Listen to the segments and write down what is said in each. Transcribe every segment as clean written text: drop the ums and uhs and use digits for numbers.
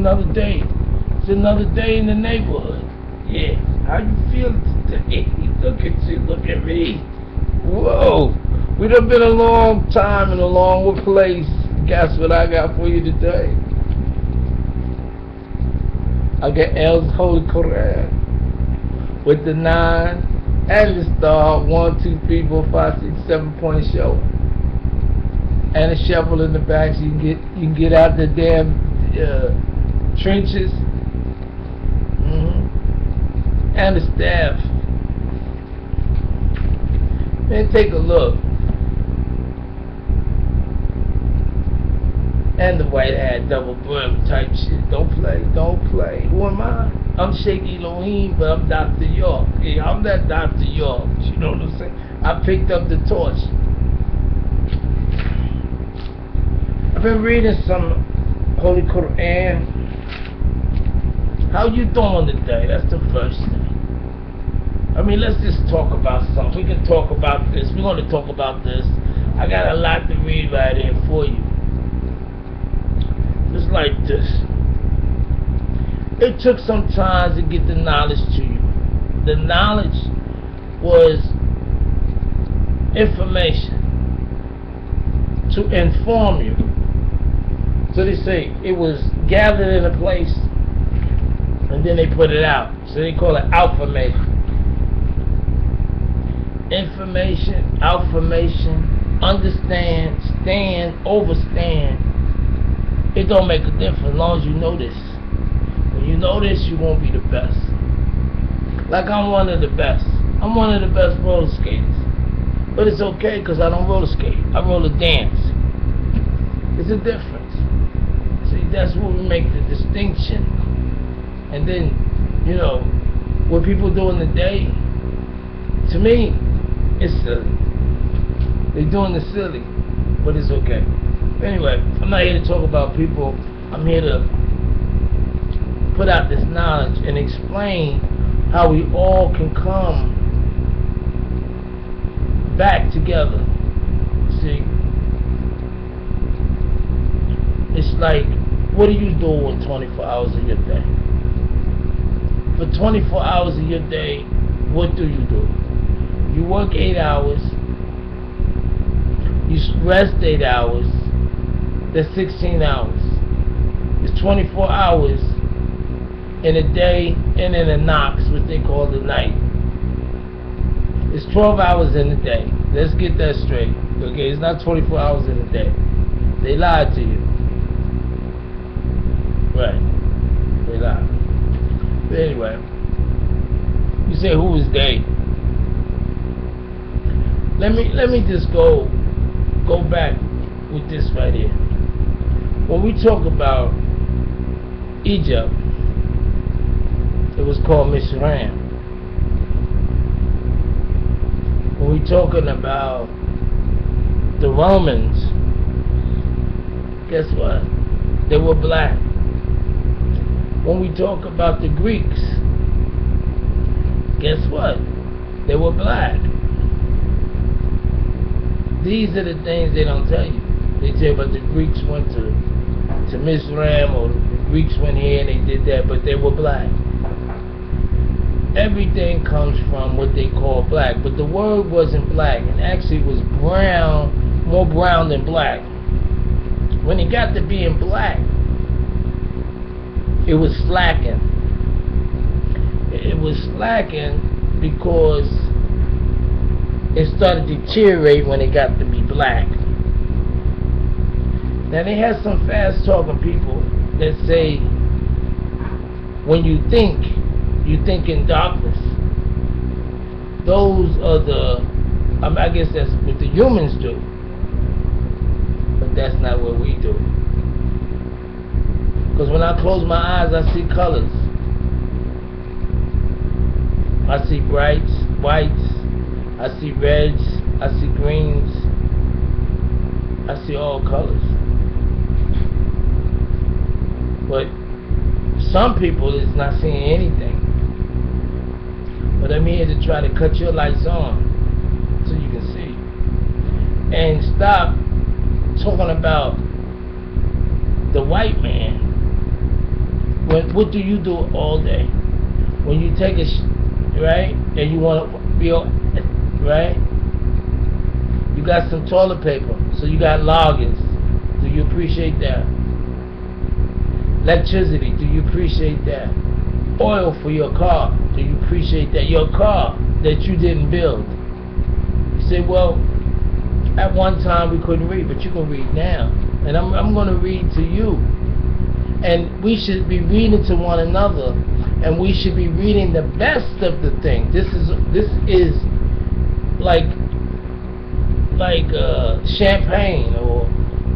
another day. It's another day in the neighborhood. Yeah. How you feeling today? Look at you. Look at me. Whoa. We done been a long time in a longer place. Guess what I got for you today? I got L's Holy Quran with the 9 and the star. 1, 2, 3, 4, 5, 6, 7-point show. And a shovel in the back so you can get out the damn trenches. And the staff. Man, take a look. And the white hat double brim type shit. Don't play. Who am I? I'm Shaky Elohim, but I'm Dr. York. Yeah, I'm that Dr. York. You know what I'm saying? I picked up the torch. I've been reading some Holy Quran. How you doing today? That's the first thing. I mean, let's just talk about something. We can talk about this. We're going to talk about this. I got a lot to read right here for you. Just like this. It took some time to get the knowledge to you. The knowledge was information to inform you. So they say it was gathered in a place and then they put it out. So they call it affirmation. Information, affirmation, understand, stand, overstand. It don't make a difference as long as you know this. When you know this, you won't be the best. Like I'm one of the best. I'm one of the best roller skaters. But it's okay because I don't roller skate. I roller dance. It's a difference. See, that's where we make the distinction. And then, you know, what people do in the day, to me, it's silly. They're doing the silly, but it's okay. Anyway, I'm not here to talk about people. I'm here to put out this knowledge and explain how we all can come back together. See, it's like, what do you do in 24 hours of your day? For 24 hours of your day, what do? You work 8 hours, you rest 8 hours, that's 16 hours. It's 24 hours in a day and in a Knox, what they call the night. It's 12 hours in a day. Let's get that straight. Okay, it's not 24 hours in a day. They lied to you. Right. They lied. But anyway, you say who is they? Let me just go back with this right here. When we talk about Egypt, it was called Mizraim. When we talking about the Romans, guess what? They were black. When we talk about the Greeks, guess what? They were black. These are the things they don't tell you. They tell you about the Greeks went to Mizraim, or the Greeks went here and they did that, but they were black. Everything comes from what they call black, but the word wasn't black, and actually it was brown, more brown than black. When it got to being black, it was slacking. It was slacking because it started to deteriorate when it got to be black. Now they have some fast talking people that say when you think in darkness. Those are I guess that's what the humans do, but that's not what we do. Because when I close my eyes, I see colors. I see brights, whites, I see reds, I see greens, I see all colors. But some people is not seeing anything. But I'm here to try to cut your lights on so you can see. And stop talking about the white man Like, what do you do all day? When you take a right, and you want to be right, you got some toilet paper, so you got logins. Do you appreciate that? Electricity, do you appreciate that? Oil for your car, do you appreciate that? Your car that you didn't build. You say, well, at one time we couldn't read, but you can read now. And I'm going to read to you. And we should be reading to one another. And we should be reading the best of the thing. This is like champagne or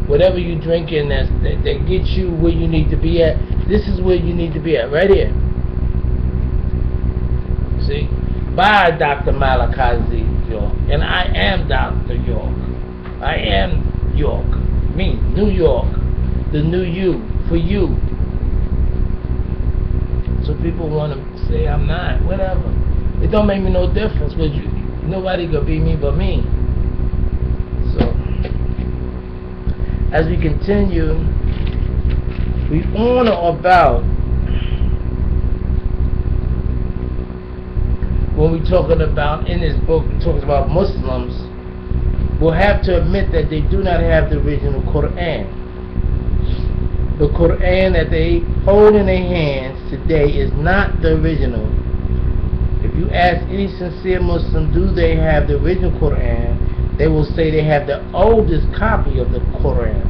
whatever you drinking that gets you where you need to be at. This is where you need to be at, right here. See? By Dr. Malachi York. And I am Dr. York. I am York. Me, New York. The new you. For you. So people want to say I'm not. Whatever. It don't make me no difference because nobody gonna be me but me. So, as we continue, we on or about when we're talking about, in this book, it talks about Muslims, will have to admit that they do not have the original Quran. The Quran that they hold in their hands today is not the original. If you ask any sincere Muslim, do they have the original Quran, they will say they have the oldest copy of the Quran.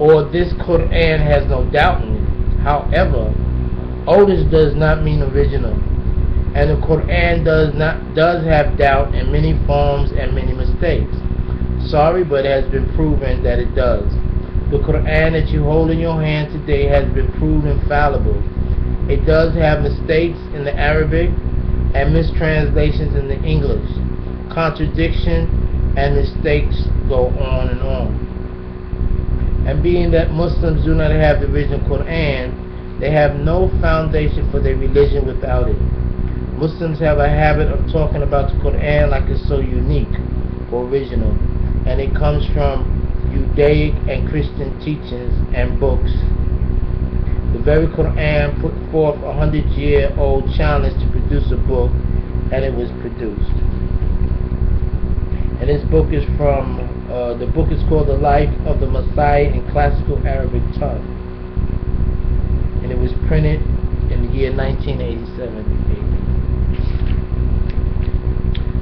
Or this Quran has no doubt in it. However, oldest does not mean original. And the Quran does have doubt in many forms and many mistakes. Sorry, but it has been proven that it does. The Quran that you hold in your hand today has been proven fallible. It does have mistakes in the Arabic and mistranslations in the English. Contradiction and mistakes go on and on. And being that Muslims do not have the original Quran, they have no foundation for their religion without it. Muslims have a habit of talking about the Quran like it's so unique or original, and it comes from Judaic and Christian teachings and books. The very Quran put forth a 100-year-old challenge to produce a book, and it was produced. And this book is from, the book is called The Life of the Messiah in Classical Arabic Tongue. And it was printed in the year 1987.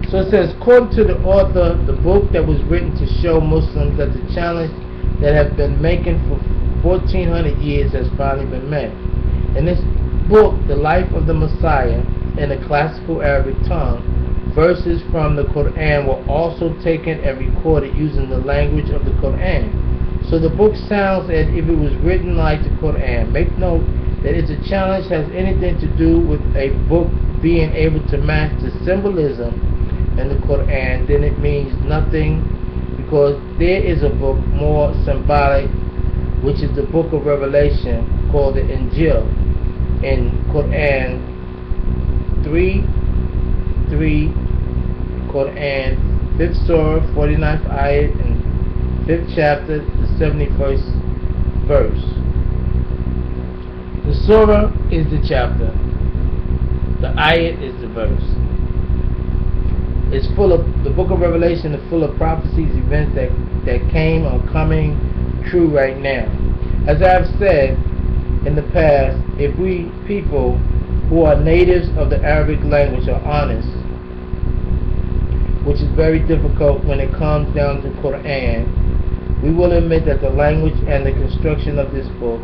So it says, according to the author, the book that was written to show Muslims that the challenge that have been making for 1400 years has finally been met. In this book, The Life of the Messiah in the Classical Arabic Tongue, verses from the Quran were also taken and recorded using the language of the Quran. So the book sounds as if it was written like the Quran. Make note that if the challenge has anything to do with a book being able to match the symbolism in the Quran, then it means nothing, because there is a book more symbolic, which is the book of Revelation called the Injil in Quran 3:3, Quran 5th Surah 49th ayat and 5th chapter the 71st verse. The Surah is the chapter, the ayat is the verse. It's full of, the book of Revelation is full of prophecies, events that came or coming true right now. As I've said in the past, if we people who are natives of the Arabic language are honest, which is very difficult when it comes down to Quran, we will admit that the language and the construction of this book,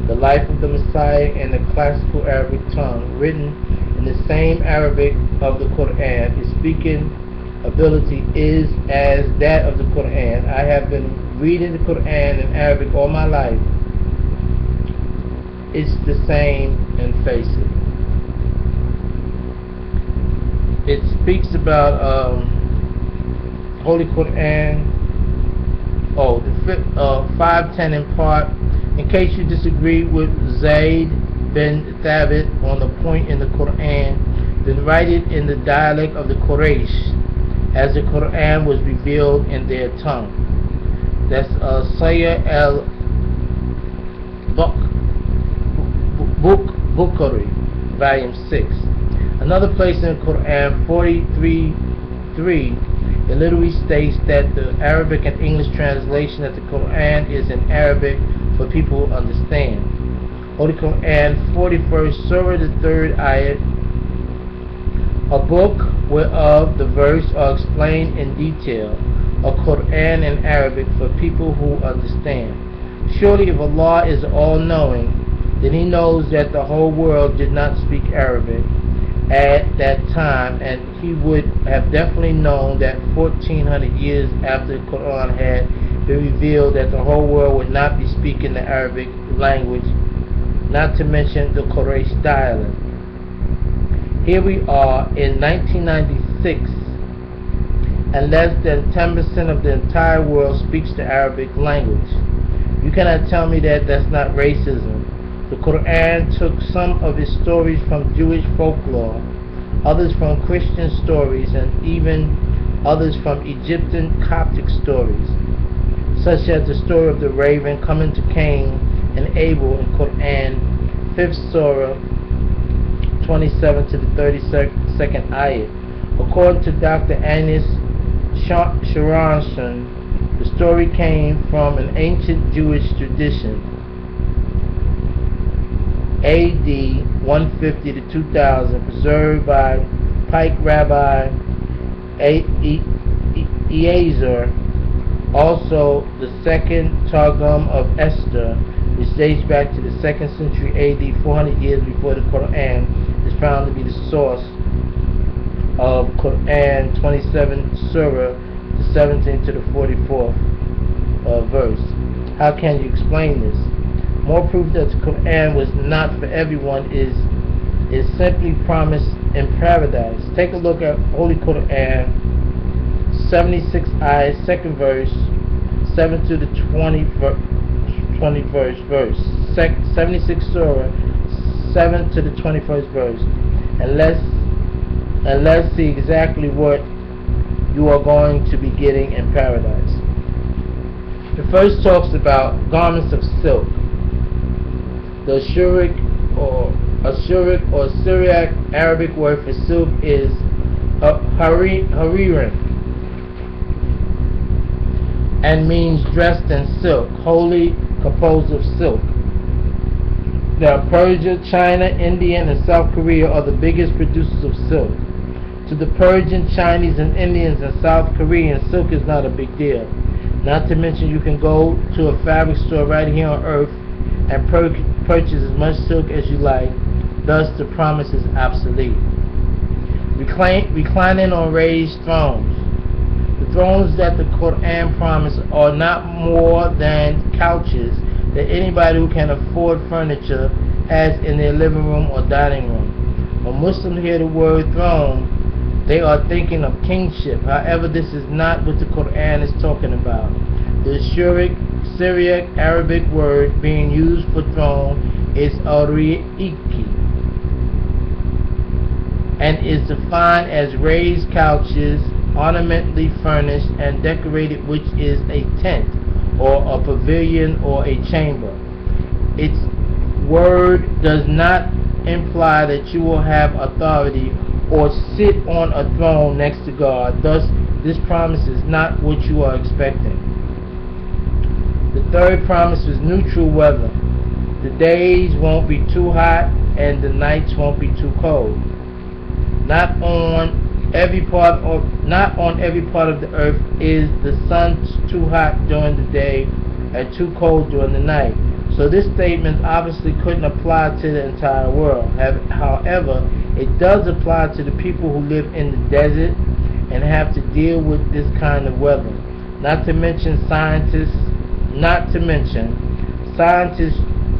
The Life of the Messiah in the Classical Arabic Tongue, written in the same Arabic of the Quran, its speaking ability is as that of the Quran. I have been reading the Quran in Arabic all my life. It's the same and face it. It speaks about Holy Quran. Oh, the 5:10 in part. In case you disagree with Zayd bin Thabit on the point in the Quran, then write it in the dialect of the Quraysh, as the Quran was revealed in their tongue. That's Sayyid al-Baq, Bukhari, Volume 6. Another place in the Quran, 43:3, it literally states that the Arabic and English translation of the Quran is in Arabic for people who understand. Holy Quran, 41st Surah, the 3rd ayat, a book whereof the verse are explained in detail, a Quran in Arabic for people who understand. Surely if Allah is all-knowing, then He knows that the whole world did not speak Arabic at that time, and He would have definitely known that 1400 years after the Quran had been revealed that the whole world would not be speaking the Arabic language, not to mention the Quraysh dialect. Here we are in 1996, and less than 10% of the entire world speaks the Arabic language. You cannot tell me that that's not racism. The Quran took some of its stories from Jewish folklore, others from Christian stories, and even others from Egyptian Coptic stories, such as the story of the raven coming to Cain and Abel in Quran 5th Surah 27 to the 32nd ayat. According to Dr. Anis Sharanson, the story came from an ancient Jewish tradition, AD 150 to 2000, preserved by Pike Rabbi Eliezer. Also, the second Targum of Esther, which dates back to the 2nd century AD, 400 years before the Quran, is found to be the source of Quran 27 Surah, the 17th to the 44th verse. How can you explain this? More proof that the Quran was not for everyone is simply promised in paradise. Take a look at Holy Quran 76 ayat, 2nd verse, 7 to the 21st verse. 76 Surah, 7 to the 21st verse. And let's see exactly what you are going to be getting in paradise. The first talks about garments of silk. The Ashuric or Syriac Arabic word for silk is haririn, and means dressed in silk, wholly composed of silk. Now, Persia, China, India, and South Korea are the biggest producers of silk. To the Persian, Chinese, and Indians and South Koreans, silk is not a big deal. Not to mention you can go to a fabric store right here on earth and purchase as much silk as you like. Thus, the promise is obsolete. Reclining on raised thrones. The thrones that the Quran promised are not more than couches that anybody who can afford furniture has in their living room or dining room. When Muslims hear the word throne, they are thinking of kingship. However, this is not what the Quran is talking about. The Syriac Arabic word being used for throne is ariiki, and is defined as raised couches, ornamentally furnished and decorated, which is a tent or a pavilion or a chamber. Its word does not imply that you will have authority or sit on a throne next to God. Thus, this promise is not what you are expecting. The third promise is neutral weather. The days won't be too hot and the nights won't be too cold. Not on every part of the earth is the sun too hot during the day and too cold during the night. So this statement obviously couldn't apply to the entire world. However, it does apply to the people who live in the desert and have to deal with this kind of weather. Not to mention scientists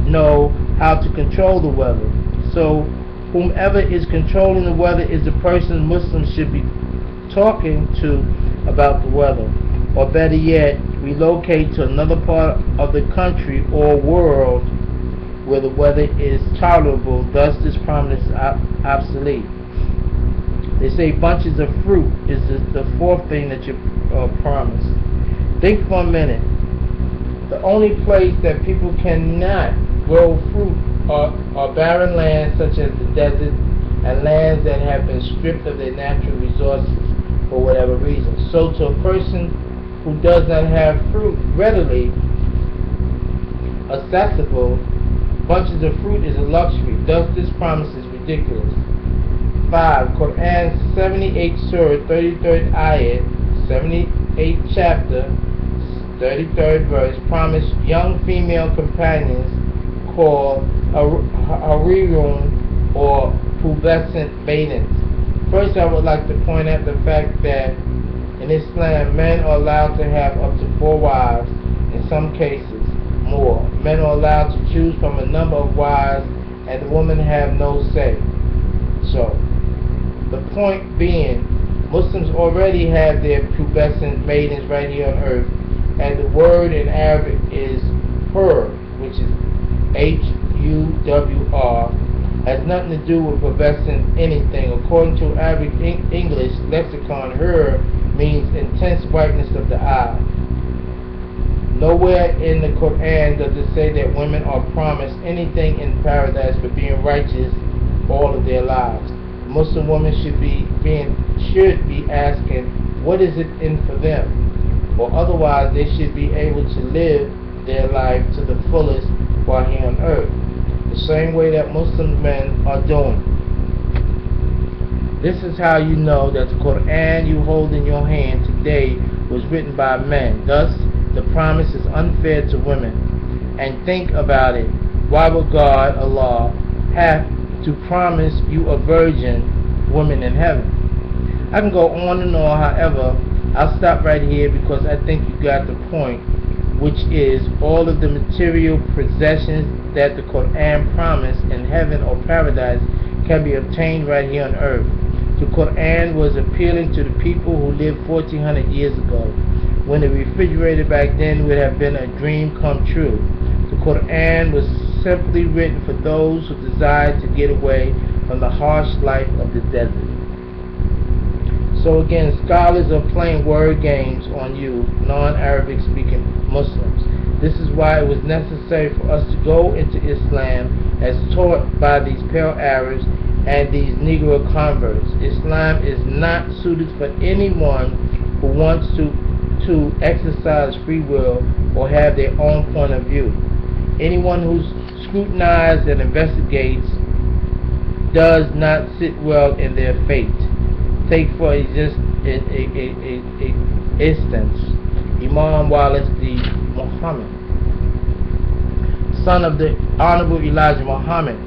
know how to control the weather. So whomever is controlling the weather is the person Muslims should be talking to about the weather. Or better yet, relocate to another part of the country or world where the weather is tolerable. Thus, this promise is obsolete. They say bunches of fruit is the fourth thing that you promised. Think for a minute. The only place that people cannot grow fruit are barren lands such as the desert and lands that have been stripped of their natural resources for whatever reason. So to a person who does not have fruit readily accessible, bunches of fruit is a luxury. Thus this promise is ridiculous. 5. Quran 78 Surah 33rd Ayat 78th chapter 33rd verse promise young female companions called Harirun or pubescent maidens. First, I would like to point out the fact that in Islam, men are allowed to have up to 4 wives, in some cases more. Men are allowed to choose from a number of wives, and the women have no say. So, the point being, Muslims already have their pubescent maidens right here on earth, and the word in Arabic is hur, which is H-U-W-R, has nothing to do with pubescent anything. According to Arabic English lexicon, hur means intense whiteness of the eye. Nowhere in the Quran does it say that women are promised anything in paradise for being righteous all of their lives. Muslim women should be asking, what is it in for them? Or otherwise they should be able to live their life to the fullest while here on earth, the same way that Muslim men are doing. This is how you know that the Quran you hold in your hand today was written by men. Thus, the promise is unfair to women. And think about it. Why would God, Allah, have to promise you a virgin woman in heaven? I can go on and on, however, I'll stop right here because I think you got the point, which is all of the material possessions that the Quran promised in heaven or paradise can be obtained right here on earth. The Quran was appealing to the people who lived 1400 years ago, when the refrigerator back then would have been a dream come true. The Quran was simply written for those who desired to get away from the harsh life of the desert. So again, scholars are playing word games on you, non-Arabic speaking Muslims. This is why it was necessary for us to go into Islam as taught by these pale Arabs and these Negro converts. Islam is not suited for anyone who wants to exercise free will or have their own point of view. Anyone who scrutinizes and investigates does not sit well in their fate. Take for instance Imam Wallace D. Muhammad, son of the Honorable Elijah Muhammad.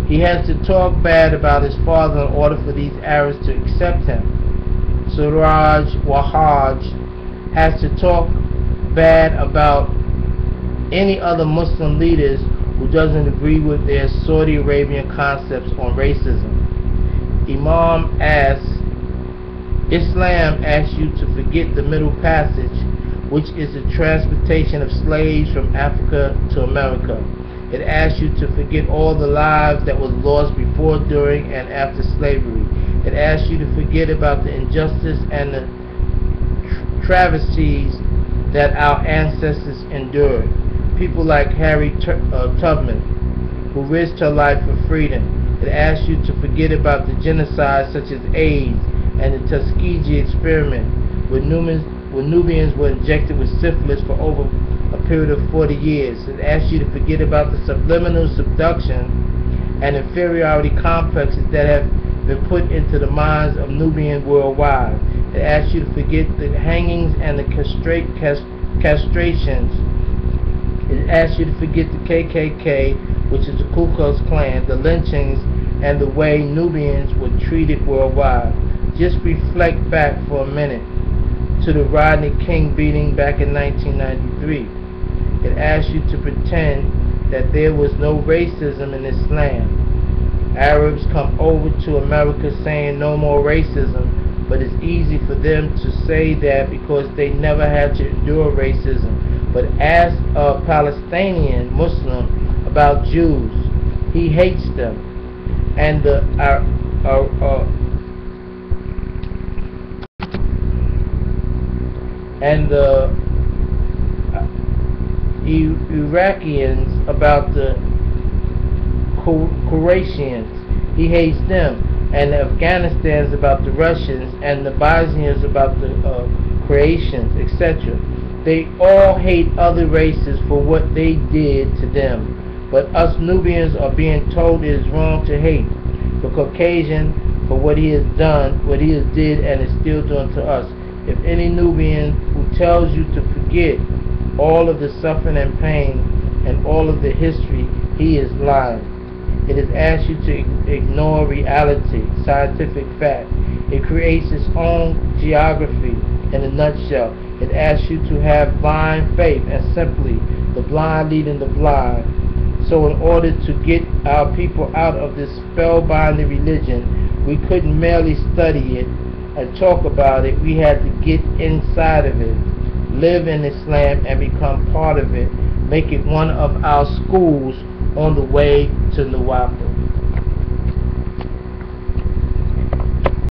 He has to talk bad about his father in order for these Arabs to accept him. Suraj Wahaj has to talk bad about any other Muslim leaders who doesn't agree with their Saudi Arabian concepts on racism. Imam asks, Islam asks you to forget the Middle Passage, which is the transportation of slaves from Africa to America. It asks you to forget all the lives that was lost before, during, and after slavery. It asks you to forget about the injustice and the travesties that our ancestors endured. People like Harriet Tubman, who risked her life for freedom. It asks you to forget about the genocides such as AIDS and the Tuskegee experiment, where Nubians were injected with syphilis for over a period of 40 years. It asks you to forget about the subliminal subduction and inferiority complexes that have been put into the minds of Nubians worldwide. It asks you to forget the hangings and the castrations. It asks you to forget the KKK, which is the Ku Klux Klan, the lynchings, and the way Nubians were treated worldwide. Just reflect back for a minute to the Rodney King beating back in 1993. It asks you to pretend that there was no racism in Islam. Arabs come over to America saying no more racism, but it's easy for them to say that because they never had to endure racism. But ask a Palestinian Muslim about Jews. He hates them. And the Iraqians about the Eurasians, he hates them, and the Afghanistans about the Russians, and the Bosnians about the Croatians, etc. They all hate other races for what they did to them. But us Nubians are being told it is wrong to hate the Caucasian for what he has done, what he has did and is still doing to us. If any Nubian who tells you to forget all of the suffering and pain and all of the history, he is lying. It has asked you to ignore reality, scientific fact. It creates its own geography in a nutshell. It asks you to have blind faith, and simply the blind leading the blind. So in order to get our people out of this spellbinding religion, we couldn't merely study it and talk about it. We had to get inside of it, live in Islam and become part of it, make it one of our schools on the way to Nuwapu.